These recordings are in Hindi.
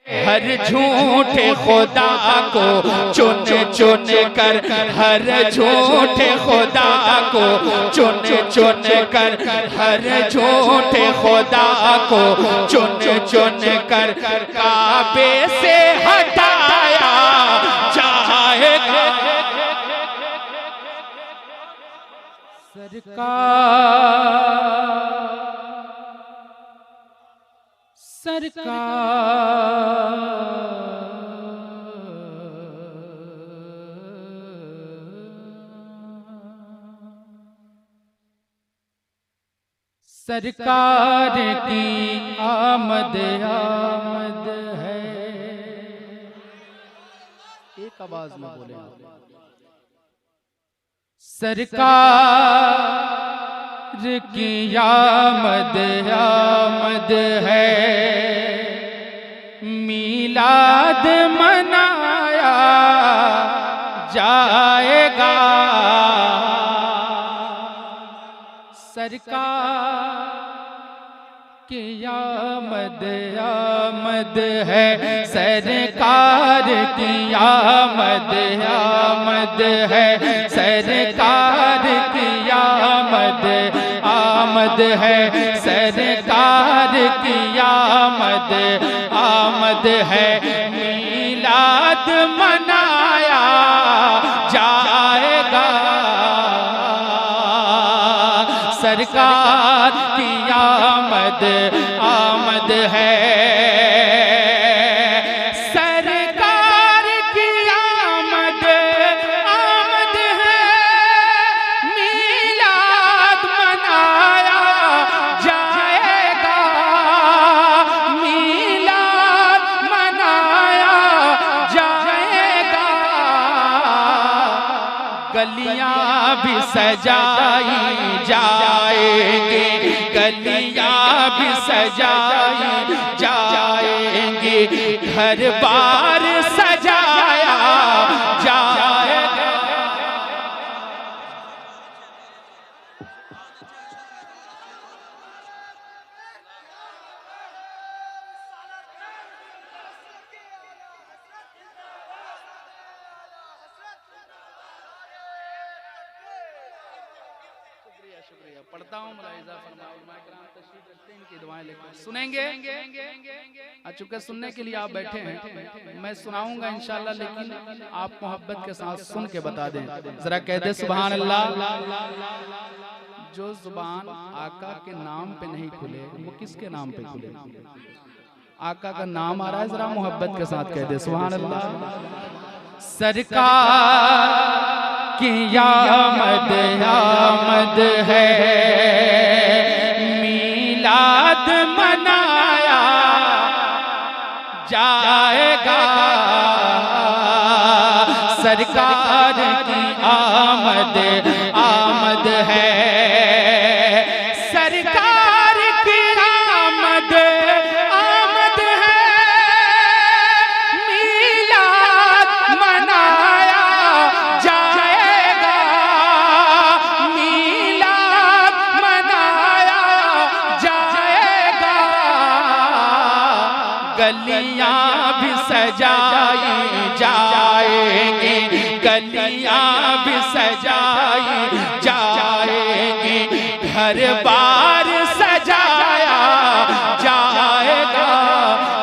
हर झूठे खुदा को चुन चुन कर, हर झूठे खुदा को चुन चुन कर, हर झूठे खुदा को चुन चुन कर काबे से हटाया जाएगा। सरकार की आमद आमद है। एक आवाज में बोले। सरकार की आमद आमद है, मीलाद मनाया जाएगा। सरकार की आमद आमद है, सरकार की आमद आमद है, सरकार की आमद आमद है, सरकार की आमद आमद है, मीलाद मनाया जाएगा। सरकार की आमद आमद है, सरकार की आमद आमद है, मीलाद मनाया जाएगा, मीलाद मनाया जाएगा। गलियां भी सजाई जाएंगे, गलियां भी सजाई जाएंगे, घर बार सजाया जाएगा। शुक्रिया पढ़ता हूँ, मुलाहिजा फरमाओ। तशरीफ रखते हैं, इनकी दुआएं लेकर सुनेंगे। चूंकि सुनने के लिए आप बैठे हैं, मैं सुनाऊंगा इंशाल्लाह, लेकिन आप मोहब्बत के साथ सुन के बता दें। जरा कह दे सुभान अल्लाह। जो जुबान आका के नाम पे नहीं खुले वो किसके नाम पे खुले? आका का नाम आ रहा है, जरा मोहब्बत के साथ कह दे सुभान अल्लाह। सरकार की आमद आमद है, मीलाद मनाया जाएगा। सरकार की आमद आमद है, सरकार की आमद आमद है, मीलाद मनाया जाएगा, मीलाद मनाया जाएगा। गलियां भी सजाई जाएंगी, गलियां भी सजाई जाएंगी, घर बार सजाया जाएगा।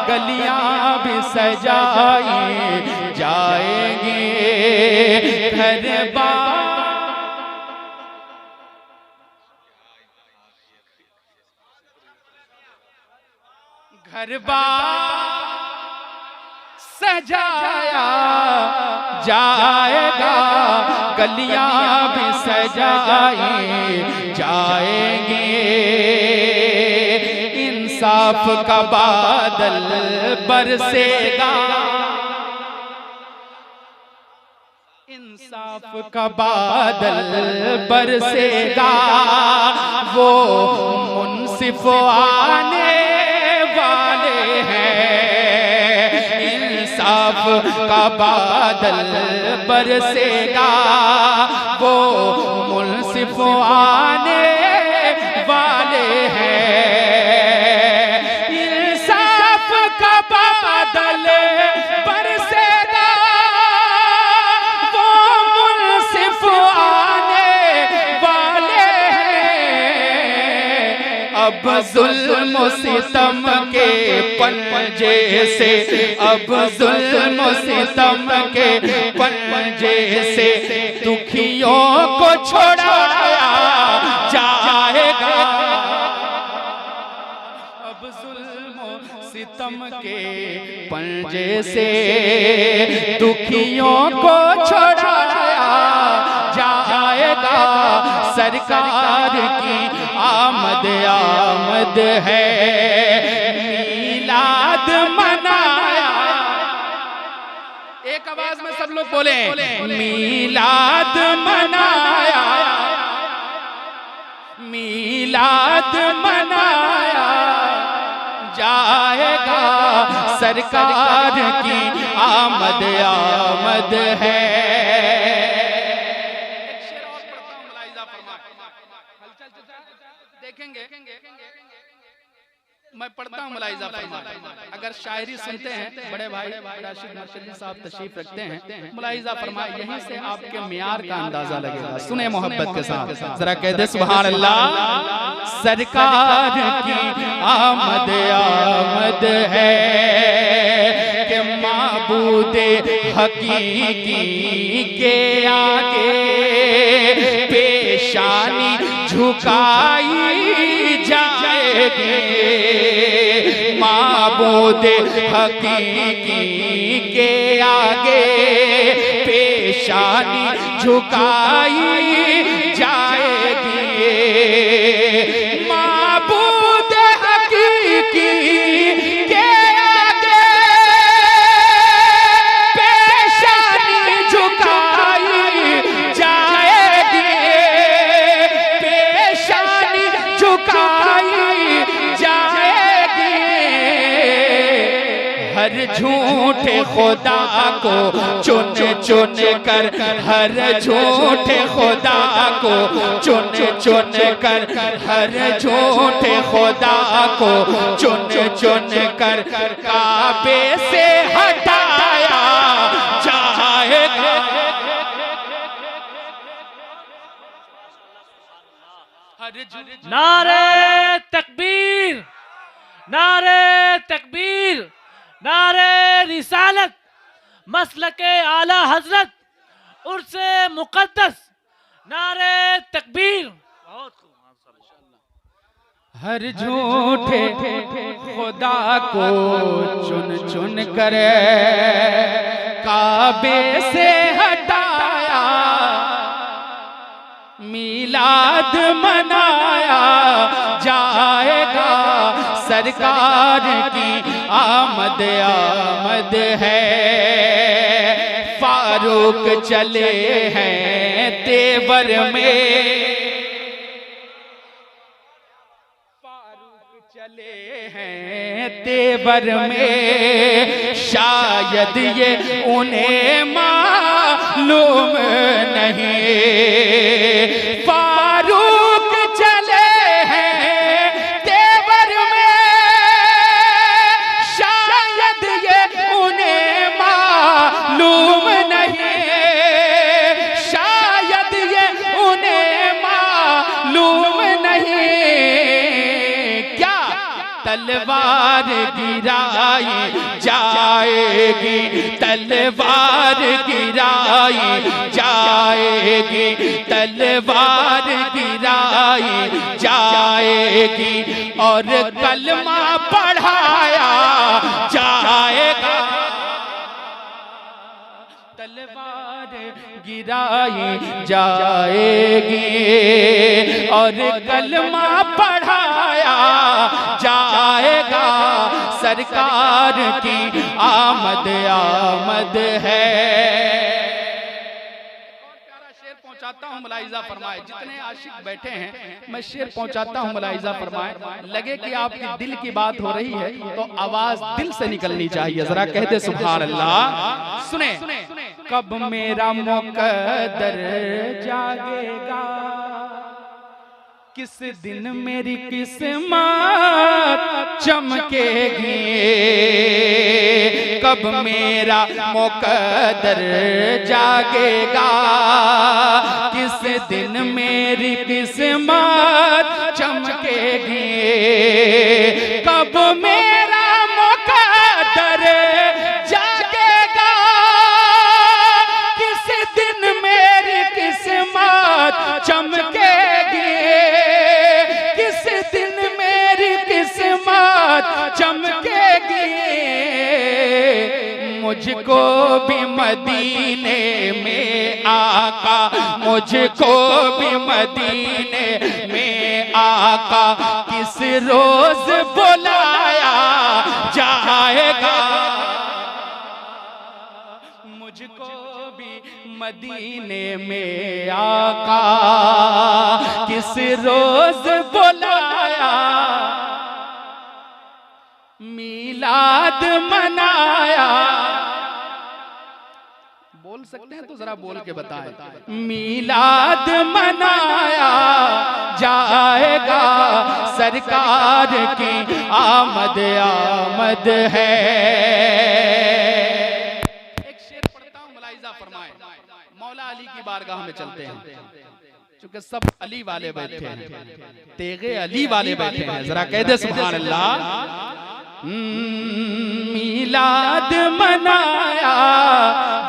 गलियां भी सजाई जाएंगी, घर बार घर बार सजाया जाएगा। गलियां भी सजाई जाएंगे, इंसाफ का बादल बरसेगा, इंसाफ का बादल बरसेगा। वो मुंसिफ आने वाले हैं, इंसाफ का बादल बरसेगा। वो मुंसिफ आने वाले हैं, इंसाफ का बादल अब जुल्म सितम के पंजे से, अब जुल्म सितम के पंजे से दुखियों को छुड़ाया जाएगा। अब जुल्म सितम के पंजे से दुखियों को छुड़ाया जाएगा। सरकार की आमद आमद है, मीलाद मनाया। एक आवाज में सब लोग बोले, मीलाद मनाया, मीलाद मनाया जाएगा। सरकार की आमद आमद है। देखेंगे मैं पढ़ता हूँ मुलाहिजा फरमाए। अगर शायरी सुनते हैं बड़े भाई राशिद मर्कजी साहब तशरीफ रखते हैं, मुलाहिजा फरमाए, यहीं से आपके मियार का अंदाजा लगेगा। सुने मोहब्बत के साथ, जरा कह दे सुभान अल्लाह। सरकार की आमद आमद है कि माबूदे हकीकी के आगे पेशानी झुकाई जाएगी। माबूदे हकीकी के आगे पेशानी झुकाई जाएगी। माबूदे हकीकी के आगे पेशानी झुकाई जाएगी, पेशानी झुकाई जाएगी। हर झूठे खुदा को चुन चुन कर, हर झूठे खुदा को चुन चुन कर, हर झूठे खुदा को चुन चुन कर काबे से हटाया जाएगा। नारे तकबीर, नारे तकबीर, नारे रिसालत, मसलके आला हजरत, उर्से मुक़द्दस, नारे तकबीर। हर झूठे खुदा को चुन चुन कर काबे से हटाया, मीलाद मनाया जाएगा। सरकार की आमद आमद है। फारूक चले हैं तेवर में, फारूक चले हैं तेवर में, शायद ये उन्हें मालूम नहीं। फारूक चले हैं तेवर में, शायद ये उन्हें मालूम नहीं, शायद ये उन्हें मालूम नहीं। क्या तलवार गिराई जाएगी, तलवार गिराई जाएगी, तलवार गिराई जाएगी और कलमा पढ़ाया जाएगा। तलवार गिराई जाएगी और कलमा पढ़ाया जाएगा। सरकार की आमद आमद है। शेर पहुंचाता हूँ, मुलाहिजा फरमाए। जितने आशिक बैठे हैं मैं शेर पहुंचाता हूँ, मुलाहिजा फरमाए। लगे कि आपकी दिल की बात हो रही है तो आवाज दिल से निकलनी चाहिए। जरा कहते सुभान अल्लाह। सुने, कब मेरा मुकद्दर जागेगा, किस दिन मेरी किस्मत चमकेगी, कब मेरा मुकद्दर जागेगा, किस दिन मेरी किस्मत चमकेगी, कब मेरा मुकद्दर जागेगा, किस दिन मेरी किस्मत चमकेगी, किस दिन मेरी किस्मत चमकेगी। मुझको भी मदीने में आका, मुझको भी मदीने में आका किस रोज बुलाया जाएगा, मुझको भी मदीने में आका किस रोज बुलाया, मीलाद मनाया। बोल सकते हैं तो जरा बोल के बताएं। मीलाद मनाया जाएगा, सरकार की आमद आमद है। एक शेर पढ़ता हूं, मुलाहिजा फरमाएं। मौला अली की बारगाह में चलते हैं, क्योंकि सब अली वाले बैठे हैं, तेगे अली वाले बैठे हैं, जरा कह दे सुभान अल्लाह। मीलाद मनाया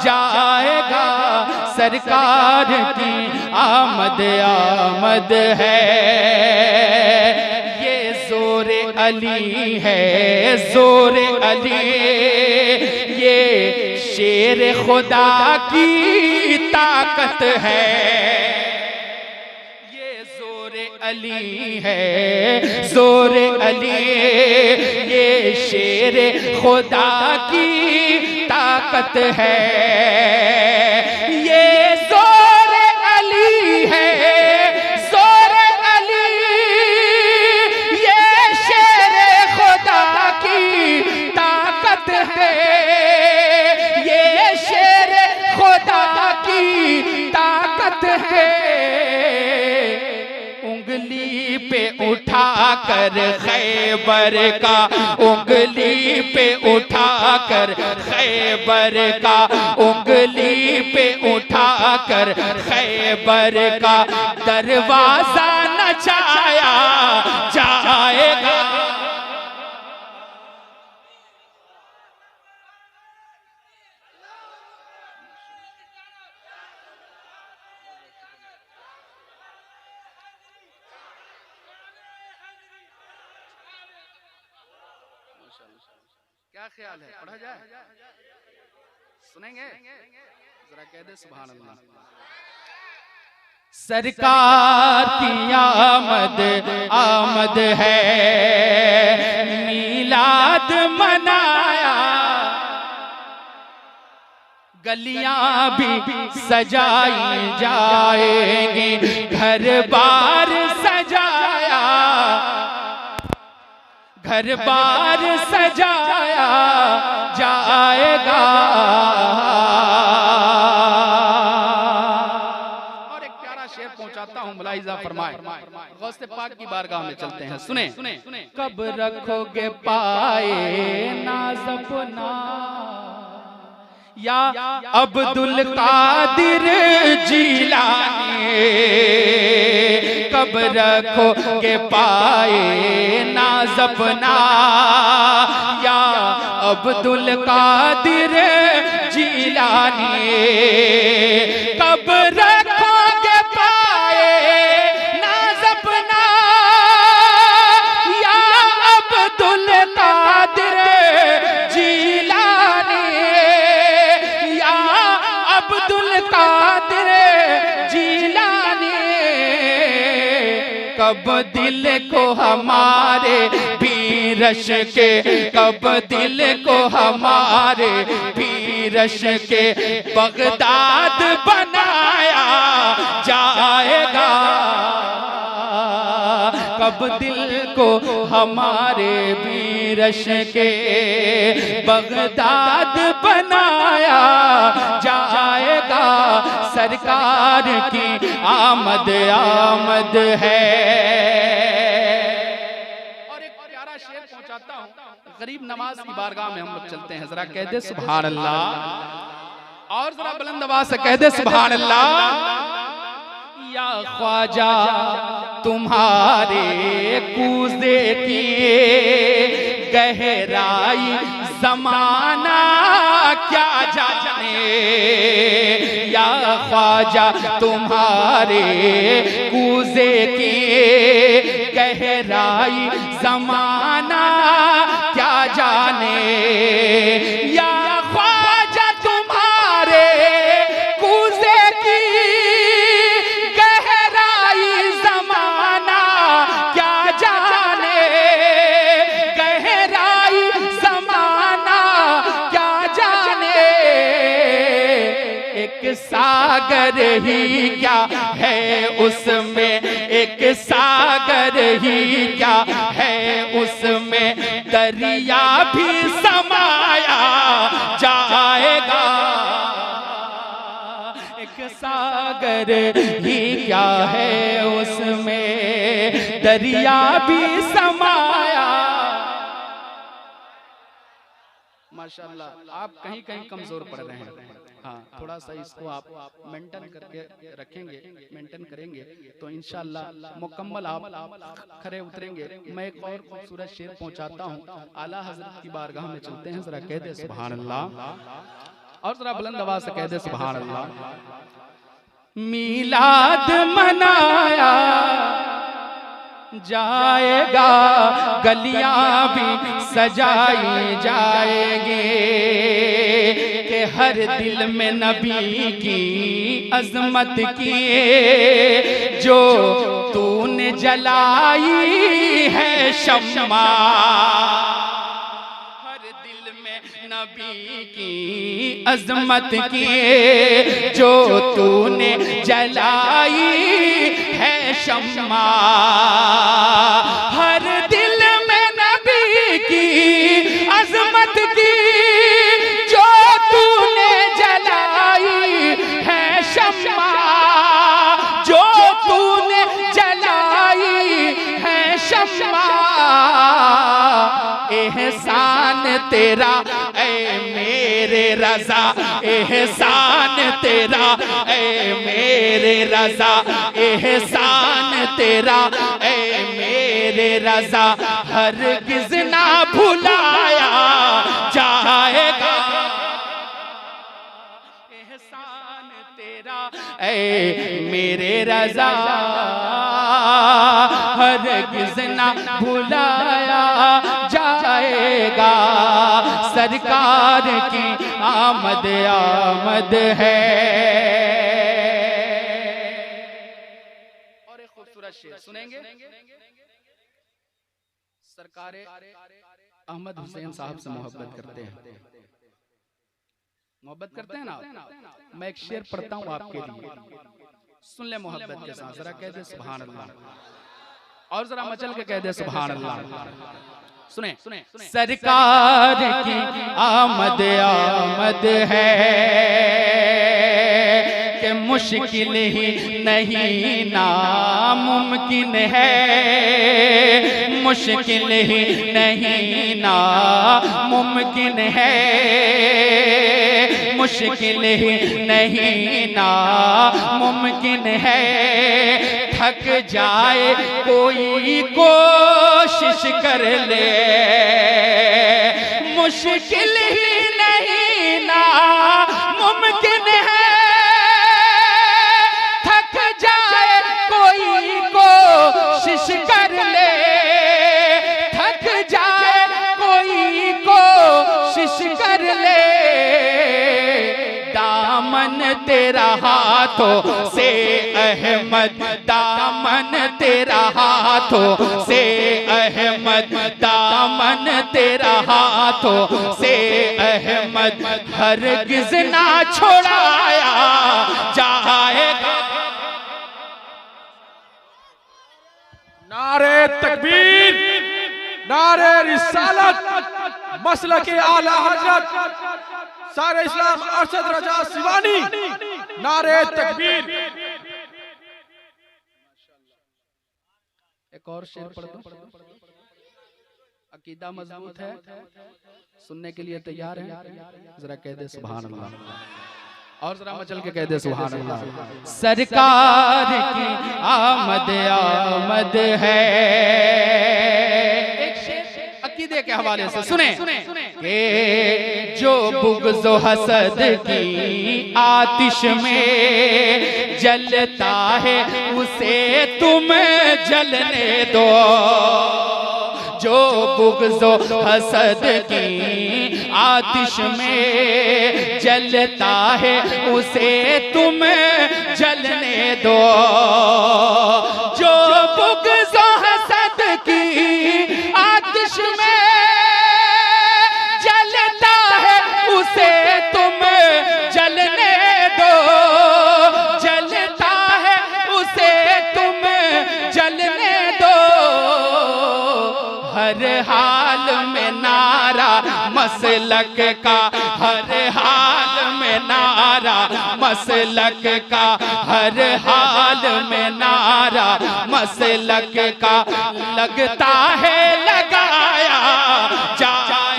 जाएगा, सरकार की आमद आमद है। ये जोरे अली है, जोरे अली, ये शेर खुदा की ताकत है, अली है, जोरे अली, ये शेर खुदा की ताकत है, ये जोरे अली है, जोरे अली, ये शेर खुदा की ताकत है, ये शेर खुदा की ताकत है। उंगली पे उठा कर खैबर का, उंगली पे उठा कर खैबर का, उंगली पे उठा कर खैबर का दरवाजा नचाया जाएगा। क्या ख्याल है, पढ़ा जाए? सुनेंगे? जरा कह दे सुभान अल्लाह। सरकार की आमद आमद है, मीलाद मनाया, गलियां भी सजाई जाएंगी, घर बार सजाया, घर बार सजाया जाएगा। और एक प्यारा शेर पहुंचाता हूं, मुलाहिजा फरमाए। गौसे पाक की बारगाह में चलते हैं, सुने। कब रखोगे पाए नाज़ अपना, या अब्दुल कादिर जीलानी, कब रखोगे पाए नाज़ अपना, या अब्दुल कादिर जीलानी, कब रखोगे पाए नाज़ अपना, या अब्दुल कादिर जीलानी, या अब्दुल कादिर जीलानी, कब दिल को हमारे बीरश के, कब दिल को हमारे बीरश के बगदाद बनाया जाएगा, कब दिल को हमारे बीरश के बगदाद बनाया जाएगा, सरकार की आमद आमद है। और एक प्यारा शेर पहुंचाता हूं, गरीब नवाज की बारगाह में हम लोग चलते हैं, जरा कह दे सुभान अल्लाह, और जरा बुलंद आवाज से कह दे सुभान अल्लाह। या ख्वाजा तुम्हारे कूज़े की गहराई ज़माना क्या जाने, या ख्वाजा तुम्हारे कूज़े की गहराई ज़माना क्या जाने, या ख्वाजा तुम्हारे कूज़े की गहराई ज़माना क्या जाने, गहराई ज़माना क्या जाने, एक सागर ही क्या है उसमें, एक सागर ही क्या है उसमें, दरिया भी समाया जाएगा, एक सागर ही क्या है उसमें, दरिया भी समाया। माशाल्लाह, आप कहीं कहीं कमजोर पड़ रहे हैं, हाँ थोड़ा सा इसको आप मेंटेन करके रखेंगे, मेंटेन करेंगे तो इंशाल्लाह मुकम्मल आप खरे उतरेंगे। मैं एक और खूबसूरत शेर पहुंचाता हूँ, आला हजरत की बारगाह में चलते हैं, जरा कह दे सुभान अल्लाह, और जरा बुलंद आवाज से कह दे सुभान अल्लाह। मीलाद मनाया जाएगा, गलियां भी सजाई जाएंगे, कि हर दिल में नबी की अजमत की जो तूने जलाई है शम्मा, हर दिल में नबी की अजमत की जो तूने जलाई है शम्मा, हर दिल में नबी की अजमत की जो तूने जलाई है शम्मा, जो तूने जलाई है शम्मा, एहसान तेरा ऐ मेरे रज़ा, एहसान तेरा ऐ मेरे रज़ा, एहसान तेरा ऐ मेरे रज़ा, हरगिज़ ना भुलाया जाएगा, एहसान तेरा ऐ मेरे रज़ा, हरगिज़ ना भुलाया जाएगा, सरकार की आमद आमद है। और एक खूबसूरत शेर सुनेंगे, सरकार अहमद हुसैन साहब से मोहब्बत करते हैं, मोहब्बत करते हैं ना, मैं एक शेर पढ़ता हूँ आपके लिए, सुन ले मोहब्बत के साथ, जरा कह दे सुभान अल्लाह, और जरा मचल के कह दे सुभान अल्लाह। सुने, सरकार की आमद आमद है, कि मुश्किल ही नहीं नामुमकिन है, मुश्किल ही नहीं नामुमकिन है, मुश्किल ही नहीं नामुमकिन है, थक जाए कोई कोशिश कर ले, मुश्किल ही नहीं नामुमकिन है, थक जाए कोई कोशिश कर ले, थक जाए कोई कोशिश कर ले, दामन तेरा हाथों से अहमद, दामन तेरा हाथों से अहमद, दामन तेरा हाथों से अहमद, हरगिज़ ना छोड़ाया जाएगा। नारे तकबीर, नारे रिसालत, मसलके आला हजरत सारे इस्लाम अरशद रजा सिवानी, नारे तकबीर। एक और शेर पढ़ दो, अकीदा मजबूत है, सुनने के लिए तैयार है? जरा कह दे सुभान अल्लाह, और जरा मचल के कह दे सुभान अल्लाह। सरकार की आमद आमद है। एक शेर अकीदे के हवाले से सुने के जो बुग़्ज़ हसद की आतिश में जलता है उसे तुम जलने दो। जो बुग़्ज़ हसद की आतिश में जलता है उसे तुम जलने दो। जो बुग़्ज़ हसद की आतिश में जलता है उसे तुम जलने दो। जलता है उसे तुम जलने दो। हर हाल में नारा मसलक का, हर हाल में नारा मसलक का, हर हाल में नारा मसलक का लगता है लगाया जाएगा।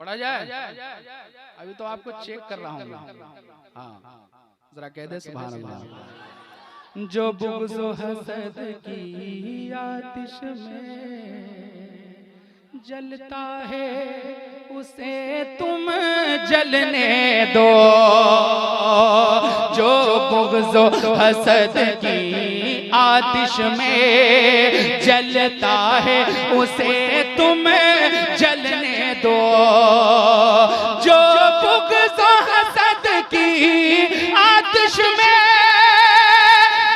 पढ़ा जाए? अभी तो आपको चेक कर रहा हूँ। हाँ, जरा कह दे सुभान अल्लाह। जो बुग़्ज़ हसद की आतिश में जलता है उसे तुम जलने दो। जो बुग़्ज़ हसद की आतिश में जलता है उसे तुम जलने दो। जो बुग़्ज़ हसद की आतिश में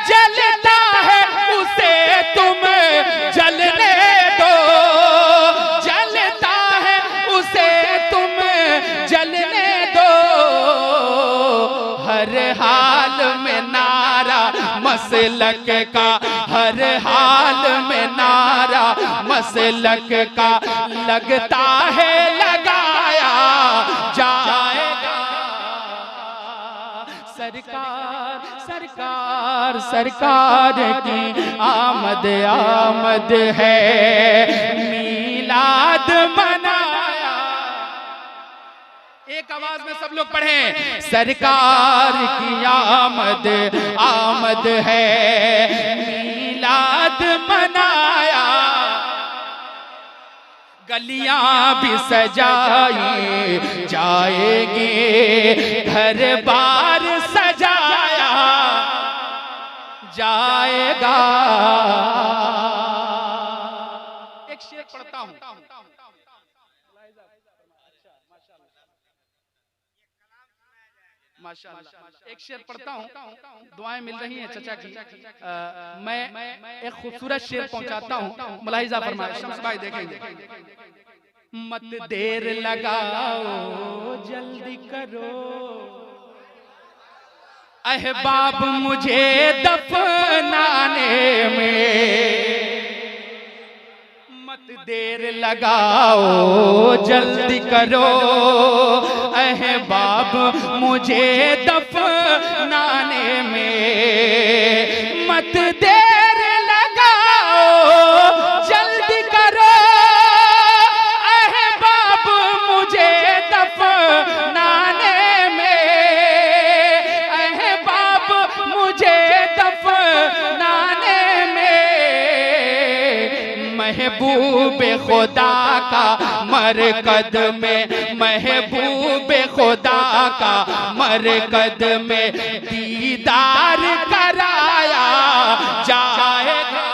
जलता है उसे तुम जलने दो। जलता है उसे तुम जलने दो। हर हाल में नारा मसलक का, हर हाल में नारा मसलक का लगता है लगाया जाएगा। सरकार सरकार सरकार की आमद आमद है। मीलाद मनाया। एक आवाज में सब लोग पढ़ें, सरकार की आमद आमद है। मीलाद मनाया। गलियां भी सजाई जाएंगे, घर बार सजाया जाएगा। एक शेर पढ़ता हूँ। माशाअल्लाह, एक शेर पढ़ता हूँ। दुआएं मिल रही हैं चचा की। मैं एक खूबसूरत शेर पहुंचाता हूँ, मुलाहिजा फरमाएं। शम्स भाई देखेंगे। मत देर लगाओ जल्दी करो, अहबाब मुझे दफनाने में। मत देर लगाओ जल्दी करो, अहबाब मुझे दफनाने में। मत देर लगाओ जल्दी करो, अहबाब मुझे दफनाने में। अहबाब मुझे दफनाने में। महबूब खुदा का मरकद में, महबूब खुदा का मरकद में दीदार कराया जाएगा।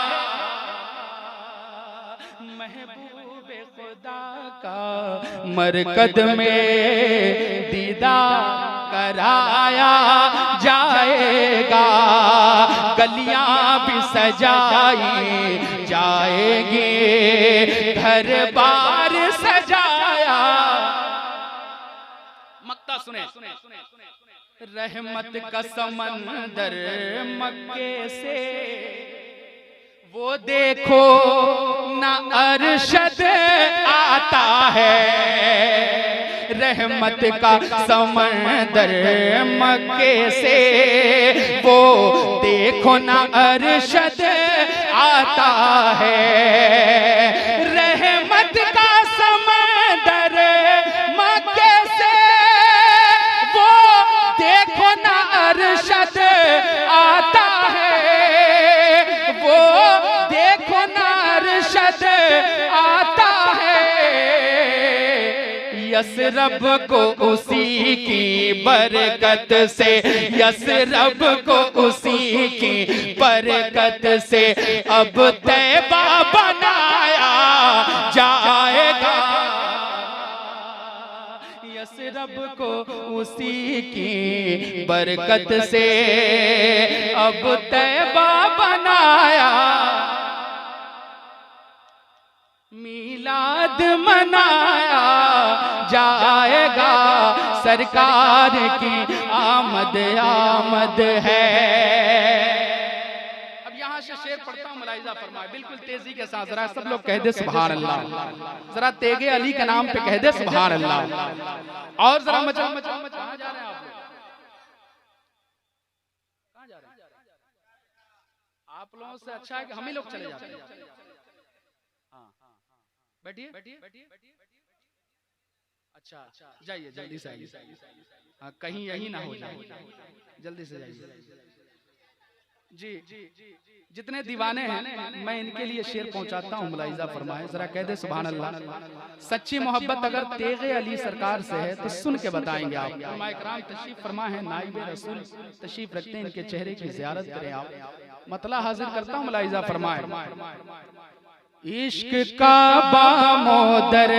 महबूब खुदा का मरकद में दीदार कराया जाएगा। गलियां भी सजाई जाएगी, घर बार सजाया रहमत का समंदर मक्के से वो देखो ना अरशद आता है। रहमत का समंदर मक्के से वो देखो ना अरशद आता है। रहमत का समंदर मक्के से वो देखो ना अरशद आता है। वो देखो ना अरशद आता है। यसरब को उसी की बरकत से, यसरब को उसी की बरकत से अब तैबा बनाया जाएगा। यसरब को उसी की बरकत से अब तैबा बनाया। मीलाद मनाया जाएगा, सरकार की आमद आमद है। अब यहाँ से शेर पढ़ता हूँ, मुलाहिजा फरमाए बिल्कुल तेजी के साथ। जरा सब लोग कह दे सुभान अल्लाह, जरा तेगे अली के नाम पे कह दे सुभान अल्लाह। और जरा मचा कहाँ जा रहे हैं आप लोग? कहाँ जा रहे हैं? आप लोगों से अच्छा है कि हम ही लोग चले जाते हैं। बैठिए बैठिए। अच्छा जाइए जल्दी से आइए। हाँ कहीं यही ना हो जाए, जल्दी से जाइए। जी जितने दीवाने हैं मैं इनके लिए शेर पहुंचाता हूँ, मुलाहिजा फरमाए जरा कह दे सुभान अल्लाह। सच्ची मोहब्बत अगर तेगे अली सरकार से है तो सुन के बताएंगे आप। इकराम तशरीफ फरमा है, नाइब रसूल तशरीफ रखते हैं, इनके चेहरे की ज़ियारत करें आप। मतला हाजिर करता हूँ, मुलाहिजा फरमाए। इश्क का बामोदर